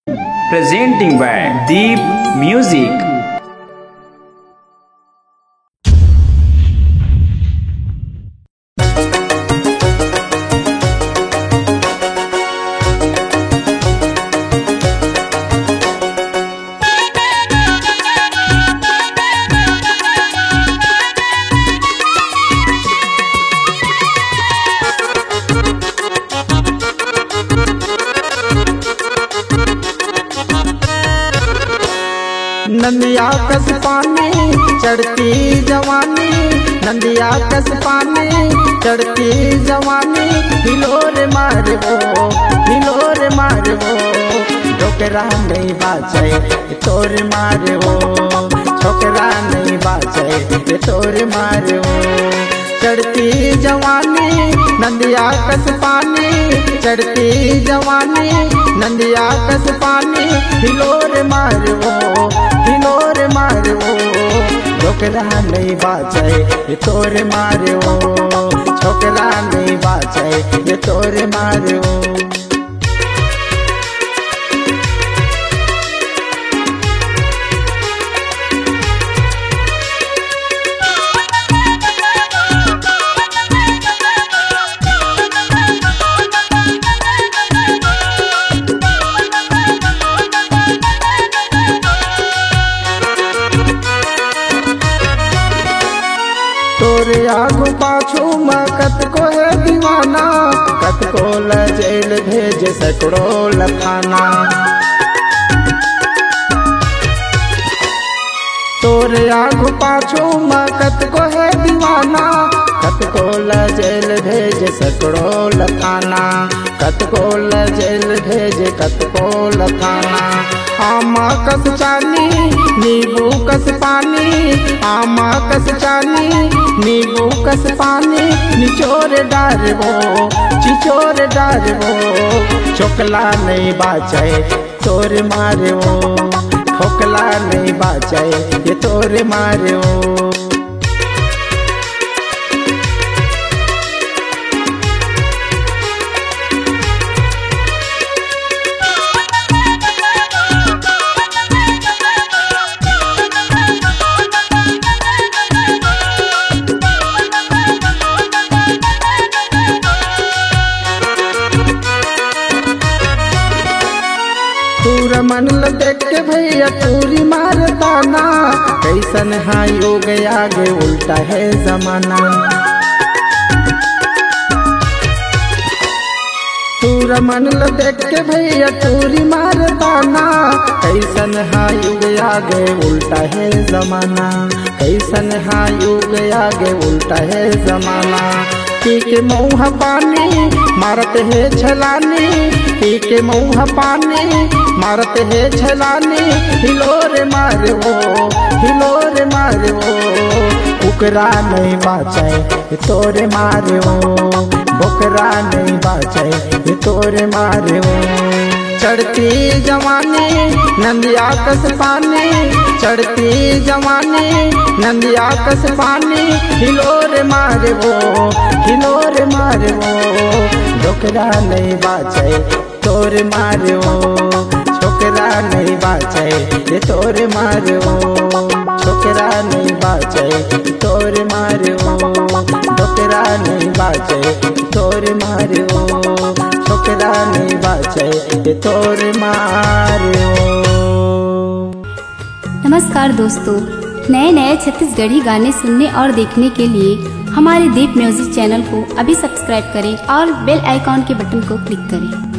presenting by Deep Music. नंदिया कस पानी चढ़ती जवानी, नंदिया कस पानी चढ़ती जवानी, हिलोर मारवो छोकरा नहीं बाचे तोर मारवो, छोकरा नहीं बाचे तोर मारवो। चढ़ती जवानी नंदिया कस पानी, चढ़ती जवानी नंदिया कस पानी, हिलोर मारवो छोकरा नहीं बाचे तोर मारवो, छोकरा नहीं बाचे तोर मारवो। तोरे आगू पाछू में कतको है दीवाना, कतको जेल भेज सैकड़ो लखाना। तोरे आगू पाछू में कतको है दीवाना, कतको जेल भेज सैकड़ो लखाना, कतको जेल भेज कतको लखाना। आमा कस चानी नींबू कस पानी, आमा कस चानी नींबू कस पानी, निचोर डारवो चिचोर डारवो, छोकला नहीं बाचे तोर मारवो, छोकला नहीं बाचे ये तोर मारवो। तूर मन देख के भैया तूरी मारताना, कैसन हाँ योग आगे उल्टा है जमाना। तूर मन देख के भैया तूरी मारताना, कैसन हाँ युग आगे उल्टा है जमाना, कैसन हाँ युग आगे उल्टा है जमाना। पी के मुँह पानी मारत है छलानी, पी के मुँह पानी मारत है छलानी, हिलोर मारवो कुकरा नहीं बाचे तोर मारवो, बोकरा नहीं बाचे तोर मारवो। चढ़ती जवानी नंदिया कस पानी, चढ़ती जवानी नंदिया कस पानी, हिलोर मारवो छोकरा नहीं बाचे तोर मारवो, छोकरा नहीं बाचे तोर मारवो, छोकरा नहीं बाचे तोर मारवो, छोकरा नहीं बाचे तोर मारवो, छोकरा नहीं बाचे तोर मारवो। नमस्कार दोस्तों, नए छत्तीसगढ़ी गाने सुनने और देखने के लिए हमारे दीप म्यूजिक चैनल को अभी सब्सक्राइब करें और बेल आइकॉन के बटन को क्लिक करें।